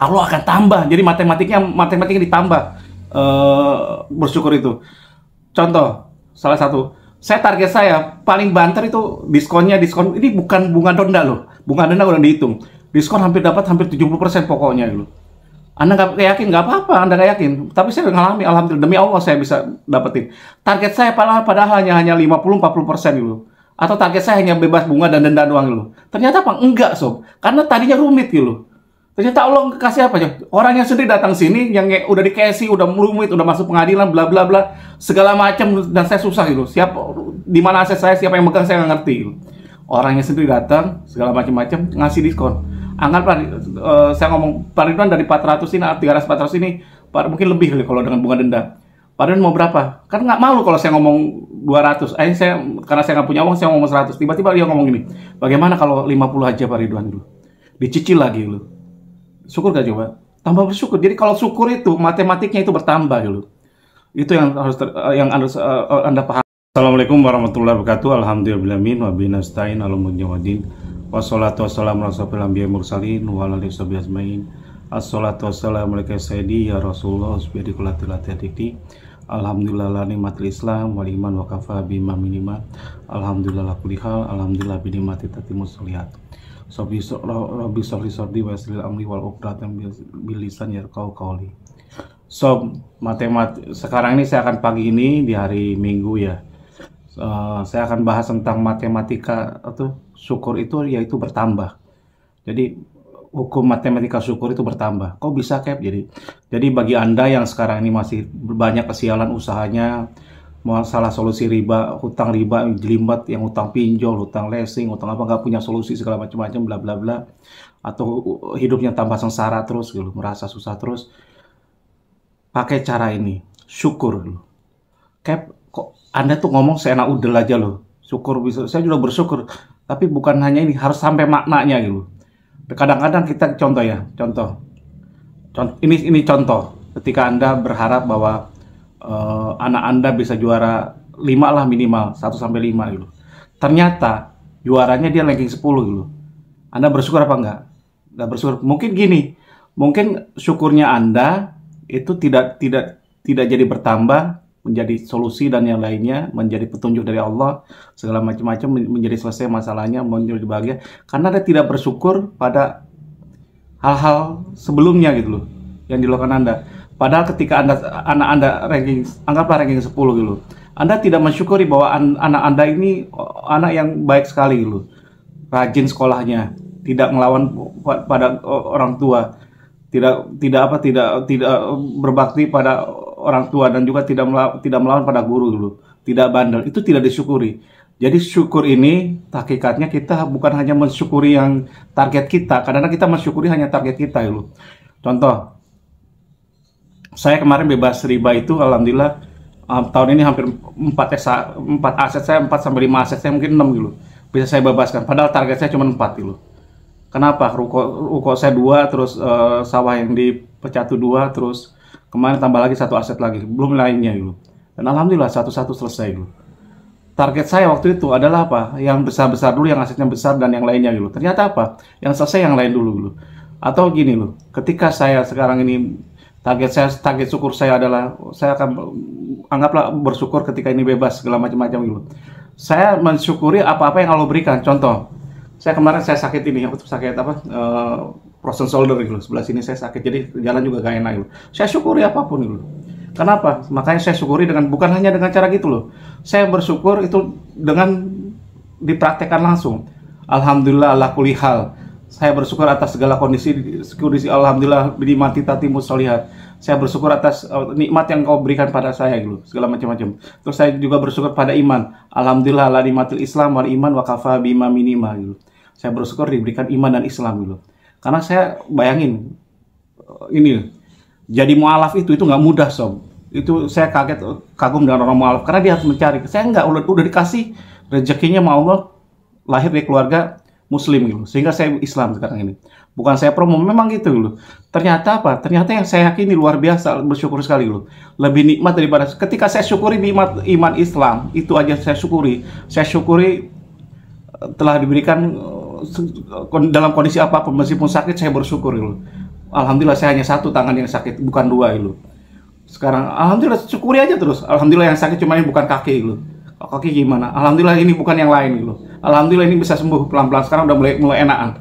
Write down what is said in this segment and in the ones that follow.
Allah akan tambah. Jadi matematiknya ditambah. Bersyukur itu. Contoh, salah satu, target saya paling banter itu diskon ini bukan bunga denda loh. Bunga denda udah dihitung. Diskon hampir 70% pokoknya gitu. Anda nggak yakin, nggak apa-apa, Anda nggak yakin. Tapi saya udah ngalami, alhamdulillah, demi Allah saya bisa dapetin. Target saya padahal hanya 50-40% gitu. Atau target saya hanya bebas bunga dan denda doang gitu. Ternyata apa? Enggak, sob. Karena tadinya rumit gitu. Ternyata Allah kasih apa ya? Orang yang sendiri datang sini, yang udah dikasih, udah rumit, udah masuk pengadilan, bla bla bla, segala macam, dan saya susah gitu. Di mana aset saya, siapa yang megang saya nggak ngerti gitu. Orang yang sendiri datang, segala macam-macam, ngasih diskon. Anggaplah saya ngomong Pak Ridwan dari 400 ini, 300-400 ini, mungkin lebih kalau dengan bunga denda. Pak Ridwan mau berapa? Kan nggak malu kalau saya ngomong 200. Karena saya nggak punya uang, saya ngomong 100. Tiba-tiba dia ngomong gini, bagaimana kalau 50 aja Pak Ridwan dulu? Dicicil lagi dulu. Syukur gak coba? Tambah bersyukur. Jadi kalau syukur itu, matematiknya itu bertambah dulu. Itu yang harus Anda paham. Assalamualaikum warahmatullahi wabarakatuh. Alhamdulillahirrahmanirrahim. Wa bihi nasta'in ala umuri waddin. Wassalatu wassalamu ala asyrofil anbiya'i mursalin wa ala alihi washabihi ajmain. Assalatu wassalamu alaika sayyidi ya Rasulullah bi kulli latihati. Alhamdulillah la nikmatil Islam wal iman wa kafa bima minima. Alhamdulillah la kulli hal. Alhamdulillah bi nikmati tatimmus sholihat. Rabbi sholli sordi wa yassir amri wal uqdatam bil lisan yarqau qawli. Sob, sekarang ini saya akan pagi ini di hari Minggu ya. Saya akan bahas tentang matematika atau syukur itu yaitu bertambah. Jadi hukum matematika syukur itu bertambah. Kok bisa Cap? Jadi bagi Anda yang sekarang ini masih banyak kesialan usahanya, masalah solusi riba, hutang riba, jelimet, yang hutang pinjol, hutang leasing, hutang apa, nggak punya solusi segala macam-macam, bla bla bla, atau hidupnya tambah sengsara terus gitu, merasa susah terus, pakai cara ini, syukur dulu. Cap, kok Anda tuh ngomong seenak udel aja loh, syukur bisa, saya juga bersyukur, tapi bukan hanya ini, harus sampai maknanya gitu. Kadang-kadang kita contoh, ini contoh, ketika Anda berharap bahwa anak Anda bisa juara 5 lah minimal, 1-5 gitu. Ternyata juaranya dia ranking 10 gitu. Anda bersyukur apa enggak? Enggak bersyukur. Mungkin gini, mungkin syukurnya Anda itu tidak jadi bertambah menjadi solusi dan yang lainnya, menjadi petunjuk dari Allah, segala macam-macam, menjadi selesai masalahnya, menjadi bahagia karena Anda tidak bersyukur pada hal-hal sebelumnya gitu loh yang dilakukan Anda. Padahal ketika anak Anda anggaplah ranking 10 gitu. Anda tidak mensyukuri bahwa anak Anda ini anak yang baik sekali gitu. Rajin sekolahnya, tidak melawan pada orang tua, tidak berbakti pada orang tua dan juga tidak melawan pada guru gitu. Tidak bandel. Itu tidak disyukuri. Jadi syukur ini hakikatnya kita bukan hanya mensyukuri yang target kita, kadang-kadang kita mensyukuri hanya target kita gitu. Contoh, saya kemarin bebas riba itu alhamdulillah tahun ini hampir 4 aset saya, 4-5 aset saya mungkin 6 gitu. Bisa saya bebaskan padahal target saya cuma 4 gitu. Kenapa? Ruko saya 2, terus sawah yang dipecah 2, terus kemarin tambah lagi 1 aset lagi, belum lainnya gitu. Dan alhamdulillah satu-satu selesai gitu. Target saya waktu itu adalah apa? Yang besar-besar dulu, yang asetnya besar dan yang lainnya gitu. Ternyata apa? Yang selesai yang lain dulu gitu. Atau gini loh, ketika saya sekarang ini target syukur saya adalah saya akan anggaplah bersyukur ketika ini bebas segala macam-macam gitu. Saya mensyukuri apa-apa yang Allah berikan. Contoh, kemarin saya sakit ini, sakit apa? Frozen shoulder gitu. Sebelah sini saya sakit, jadi jalan juga gak enak gitu. Saya syukuri apapun gitu. Kenapa? Makanya saya syukuri bukan hanya dengan cara gitu loh. Saya bersyukur itu dengan dipraktekkan langsung. Alhamdulillah ala kulli hal. Saya bersyukur atas segala kondisi alhamdulillah binikmati tatimmus sholihat. Saya bersyukur atas nikmat yang Kau berikan pada saya gitu, segala macam-macam. Terus saya juga bersyukur pada iman. Alhamdulillah la nikmatil Islam wal iman wa kafa bima minima gitu. Saya bersyukur diberikan iman dan Islam gitu. Karena saya bayangin ini jadi mualaf itu nggak mudah sob. Itu saya kagum dengan orang mualaf karena dia harus mencari. Saya nggak, udah dikasih rezekinya sama Allah, lahir dari keluarga Muslim gitu, sehingga saya Islam sekarang ini. Bukan saya promo, memang gitu loh. Ternyata apa? Ternyata yang saya yakini luar biasa, bersyukur sekali loh. Lebih nikmat daripada ketika saya syukuri nikmat iman Islam, itu aja saya syukuri. Saya syukuri telah diberikan dalam kondisi apapun, meskipun sakit saya bersyukur gitu. Alhamdulillah saya hanya satu tangan yang sakit, bukan dua gitu. Sekarang alhamdulillah syukuri aja terus. Alhamdulillah yang sakit cuma ini bukan kaki gitu. Kalau kaki gimana? Alhamdulillah ini bukan yang lain gitu. Alhamdulillah ini bisa sembuh pelan-pelan. Sekarang udah mulai enakan.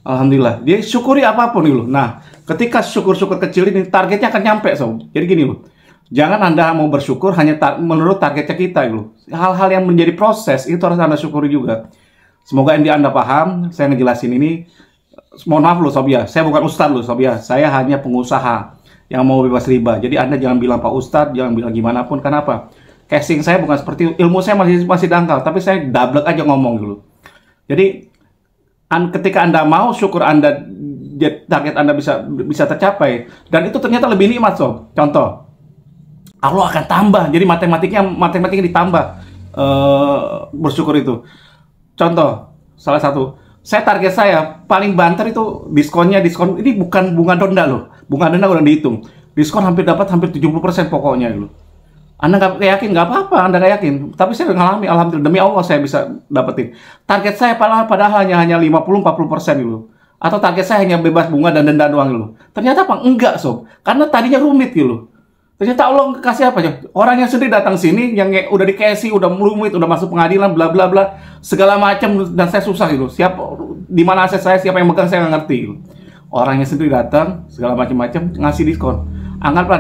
Alhamdulillah. Dia syukuri apapun gitu. Nah, ketika syukur-syukur kecil ini targetnya akan nyampe sob. Jadi gini loh. Jangan Anda mau bersyukur hanya menurut targetnya kita gitu. Hal-hal yang menjadi proses itu harus Anda syukuri juga. Semoga ini Anda paham. Saya ngejelasin ini. Mohon maaf loh sob ya. Saya bukan ustadz loh sob ya. Saya hanya pengusaha yang mau bebas riba. Jadi Anda jangan bilang Pak Ustadz, jangan bilang gimana pun. Kenapa? Casing saya bukan seperti ilmu saya masih dangkal, tapi saya dablek aja ngomong dulu. Jadi ketika Anda mau syukur Anda target Anda bisa tercapai dan itu ternyata lebih nikmat sob. Contoh, Allah akan tambah. Jadi matematiknya ditambah bersyukur itu. Contoh, salah satu saya target saya paling banter itu diskon ini bukan bunga denda loh. Bunga denda udah dihitung. Diskon hampir 70% pokoknya gitu. Anda nggak yakin, nggak apa-apa, Anda nggak yakin. Tapi saya udah ngalami, alhamdulillah, demi Allah saya bisa dapetin. Target saya padahal hanya 50-40% gitu. Atau target saya hanya bebas bunga dan denda doang gitu. Ternyata apa? Enggak sob. Karena tadinya rumit gitu. Ternyata Allah kasih apa ya? Orang yang sendiri datang sini, yang udah dikasih, udah rumit, udah masuk pengadilan, bla bla bla, segala macam, dan saya susah gitu. Di mana aset saya, siapa yang megang saya nggak ngerti gitu. Orang yang sendiri datang, segala macam-macam, ngasih diskon. Anggaplah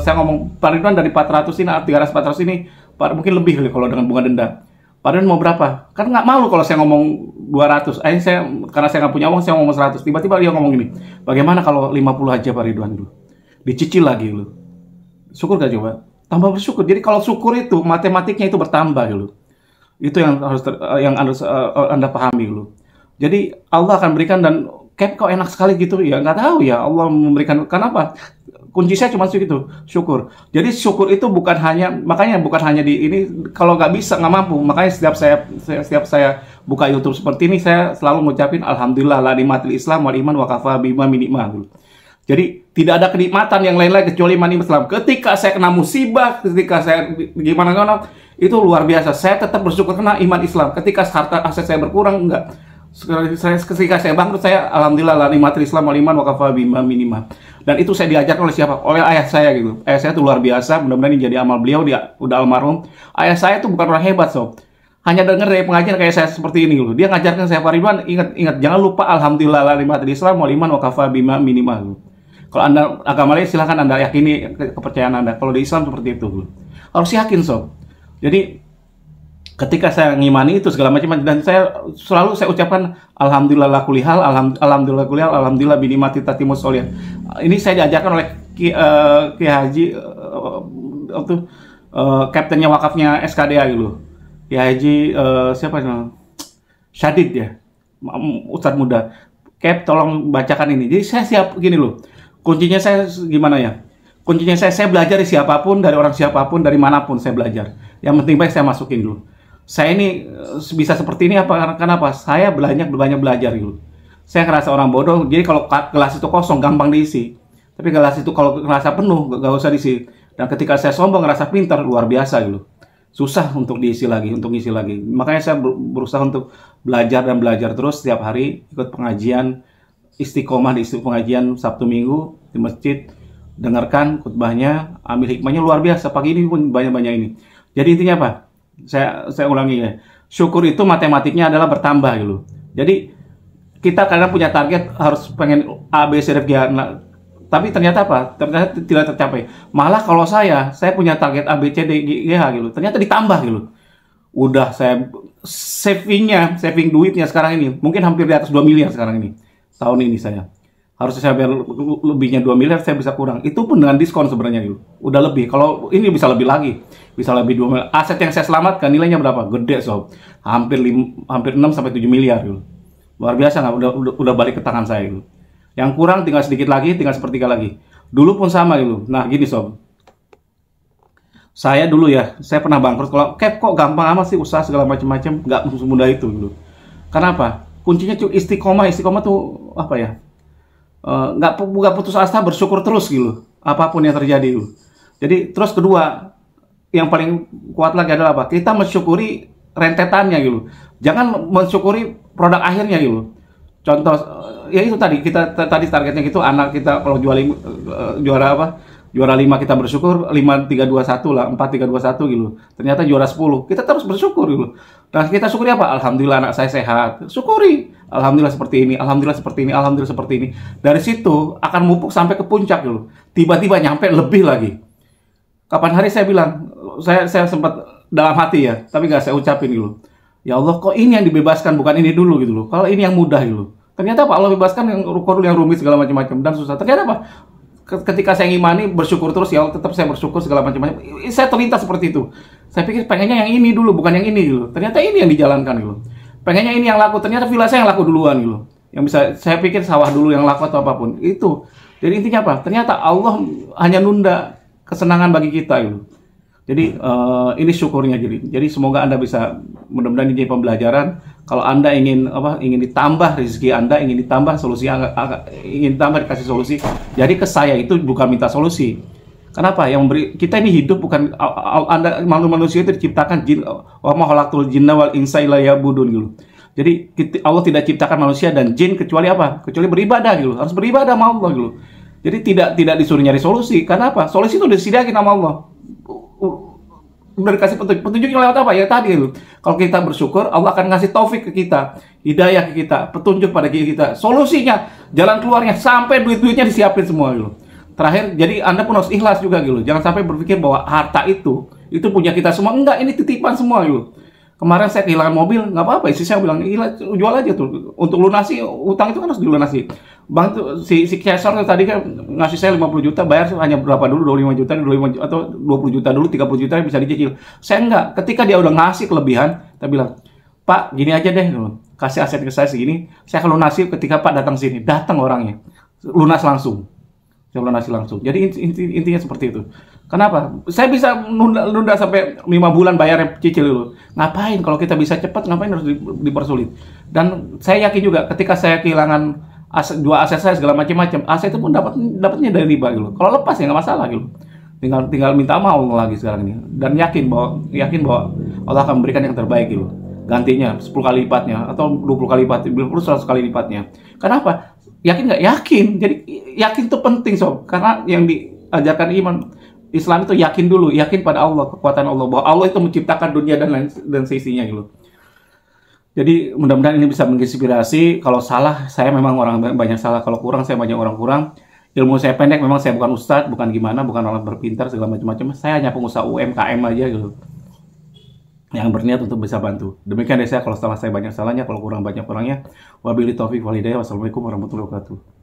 saya ngomong Pak Ridwan dari 400 ini, 300-400 ini, mungkin lebih kalau dengan bunga denda. Pak Ridwan mau berapa? Kan nggak malu kalau saya ngomong 200. Karena saya nggak punya uang, saya ngomong 100. Tiba-tiba dia ngomong gini, bagaimana kalau 50 aja Pak Ridwan dulu? Dicicil lagi dulu. Syukur gak coba? Tambah bersyukur. Jadi kalau syukur itu, matematiknya itu bertambah dulu. Itu yang harus Anda pahami dulu. Jadi Allah akan berikan dan kok enak sekali gitu ya, nggak tahu ya Allah memberikan. Kenapa? Kunci saya cuma segitu, syukur. Jadi syukur itu bukan hanya di ini, kalau nggak bisa, nggak mampu. Makanya setiap saya buka YouTube seperti ini, saya selalu ngucapin alhamdulillah la nikmatil Islam wal iman wa kafa bima minimah. Jadi tidak ada kenikmatan yang lain-lain kecuali iman Islam. Ketika saya kena musibah, ketika saya gimana itu luar biasa. Saya tetap bersyukur karena iman Islam. Ketika harta aset saya berkurang, enggak. Ketika saya bangkrut, saya alhamdulillah la nikmatil Islam wal iman wa kafa bima minimah. Dan itu saya diajarkan oleh siapa? Oleh ayah saya gitu. Ayah saya itu luar biasa. Mudah-mudahan ini jadi amal beliau. Dia udah almarhum. Ayah saya itu bukan orang hebat sob. Hanya denger dari pengajian kayak saya seperti ini gitu. Dia ngajarkan saya, Pak Ridwan, ingat jangan lupa alhamdulillah la nikmatil Islam wal iman wa kafa bima minimah gitu. Kalau Anda agama lain silahkan Anda yakini kepercayaan Anda. Kalau di Islam seperti itu. Harus yakin sob. Jadi ketika saya ngimani itu segala macam, dan saya ucapkan alhamdulillah la kulli hal, alhamdulillah binikmati tatimus sholihat. Ini saya diajarkan oleh Ki Haji kaptennya wakafnya SKDA gitu. Ki Haji siapa namanya? Syadid ya. Ustadz muda. Cap tolong bacakan ini. Jadi saya siap gini loh. Kuncinya saya gimana ya? Kuncinya saya belajar dari siapapun, dari orang siapapun, dari manapun saya belajar. Yang penting baik saya masukin dulu. Saya ini bisa seperti ini karena apa? Saya banyak belajar gitu. Saya ngerasa orang bodoh. Jadi kalau gelas itu kosong gampang diisi. Tapi gelas itu kalau ngerasa penuh gak usah diisi. Dan ketika saya sombong ngerasa pintar, luar biasa gitu. Susah untuk ngisi lagi. Makanya saya berusaha untuk belajar terus setiap hari, ikut pengajian, istiqomah di pengajian Sabtu Minggu di masjid, dengarkan khutbahnya, ambil hikmahnya luar biasa. Pagi ini pun banyak ini. Jadi intinya apa? Saya ulangi ya. Syukur itu matematiknya adalah bertambah gitu. Jadi kita kadang punya target harus pengen A, B, C, D, F, G. Nah, tapi ternyata apa? Ternyata tidak tercapai. Malah kalau saya punya target A, B, C, D, G, H gitu. Ternyata ditambah gitu. Udah saya saving duitnya sekarang ini mungkin hampir di atas 2 miliar sekarang ini. Tahun ini saya. Harusnya saya bayar lebihnya 2 miliar, saya bisa kurang. Itu pun dengan diskon sebenarnya gitu. Udah lebih. Kalau ini bisa lebih lagi. Bisa lebih 2 miliar. Aset yang saya selamatkan nilainya berapa? Gede sob. Hampir 6 sampai 7 miliar gitu. Luar biasa nggak? Udah balik ke tangan saya gitu. Yang kurang tinggal sedikit lagi, tinggal sepertiga lagi. Dulu pun sama gitu. Nah, gini sob. Saya dulu ya, saya pernah bangkrut. Kalau kok gampang amat sih usaha segala macam-macam, nggak semudah itu gitu. Kenapa? Kuncinya istiqomah. Istiqomah tuh apa ya? Nggak putus asa, bersyukur terus gitu, apapun yang terjadi gitu. Jadi terus kedua, yang paling kuat lagi adalah apa? Kita mensyukuri rentetannya gitu. Jangan mensyukuri produk akhirnya gitu. Contoh, ya itu tadi kita tadi targetnya gitu, anak kita kalau juara apa? Juara 5 kita bersyukur, 5-3-2-1 lah, 4-3-2-1 gitu. Ternyata juara 10, kita terus bersyukur gitu. Nah, kita syukuri apa? Alhamdulillah anak saya sehat. Syukuri. Alhamdulillah seperti ini, alhamdulillah seperti ini, alhamdulillah seperti ini. Dari situ akan mumpuk sampai ke puncak gitu. Tiba-tiba nyampe lebih lagi. Kapan hari saya bilang, saya sempat dalam hati ya, tapi nggak saya ucapin gitu. Ya Allah, kok ini yang dibebaskan, bukan ini dulu gitu loh. Kalau ini yang mudah gitu. Ternyata apa? Allah bebaskan yang rumit segala macam-macam dan susah. Ternyata apa? Ketika saya ngimani, bersyukur terus, ya tetap saya bersyukur segala macam-macam. Saya terlintas seperti itu. Saya pikir pengennya yang ini dulu, bukan yang ini gitu. Ternyata ini yang dijalankan gitu. Pengennya ini yang laku, ternyata villa saya yang laku duluan gitu. Yang bisa saya pikir sawah dulu yang laku atau apapun. Itu. Jadi intinya apa? Ternyata Allah hanya nunda kesenangan bagi kita gitu. Jadi ini syukurnya jadi semoga Anda bisa, mudah-mudahan ini jadi pembelajaran. Kalau Anda ingin ingin ditambah rezeki Anda, ingin ditambah solusi, ingin ditambah dikasih solusi. Jadi ke saya itu bukan minta solusi. Kenapa? Yang memberi kita ini hidup bukan Anda manusia itu diciptakan jin wa ma khalaqtul jinna wal insa illa liya'budun gitu. Jadi Allah tidak ciptakan manusia dan jin kecuali apa? Kecuali beribadah gitu. Harus beribadah sama Allah gitu. Jadi tidak disuruh nyari solusi. Karena apa? Solusi itu udah disediakan sama Allah. Udah dikasih petunjuknya lewat apa ya tadi itu. Kalau kita bersyukur, Allah akan ngasih taufik ke kita, hidayah ke kita, petunjuk pada kita, solusinya, jalan keluarnya, sampai duit-duitnya disiapin semua gitu. Terakhir, jadi Anda pun harus ikhlas juga gitu. Jangan sampai berpikir bahwa harta itu punya kita semua. Enggak, ini titipan semua gitu. Kemarin saya kehilangan mobil, nggak apa-apa. Istri saya bilang, jual aja tuh. Untuk lunasi, utang itu kan harus dilunasi. Bang tuh, si cashier tuh tadi kan ngasih saya 50 juta, bayar hanya berapa dulu, 25 juta, 25 juta, atau 20 juta dulu, 30 juta bisa dicicil. Saya enggak. Ketika dia udah ngasih kelebihan, saya bilang, Pak, gini aja deh, kasih aset ke saya segini, saya akan lunasi ketika Pak datang sini. Datang orangnya, lunas langsung. Saya lunasi langsung. Jadi intinya seperti itu. Kenapa? Saya bisa nunda sampai 5 bulan bayar cicil dulu. Ngapain? Kalau kita bisa cepat, ngapain harus dipersulit? Dan saya yakin juga ketika saya kehilangan dua aset saya segala macam-macam, aset itu pun dapatnya dari riba gitu. Kalau lepas ya nggak masalah gitu. Tinggal minta sama Allah lagi sekarang ini. Dan yakin bahwa Allah akan memberikan yang terbaik gitu. Gantinya 10 kali lipatnya atau 20 kali lipat, 100 kali lipatnya. Kenapa? Yakin nggak? Yakin. Jadi yakin itu penting sob. Karena yang diajarkan iman Islam itu yakin dulu, yakin pada Allah, kekuatan Allah, bahwa Allah itu menciptakan dunia dan seisinya gitu. Jadi mudah-mudahan ini bisa menginspirasi. Kalau salah, saya memang orang banyak salah. Kalau kurang, saya banyak orang kurang. Ilmu saya pendek, memang saya bukan ustadz, bukan gimana, bukan orang berpintar segala macam-macam. Saya hanya pengusaha UMKM aja gitu, yang berniat untuk bisa bantu. Demikian dari saya. Kalau salah saya banyak salahnya, kalau kurang banyak kurangnya. Wabillahi taufiq wal hidayah. Wassalamualaikum warahmatullahi wabarakatuh.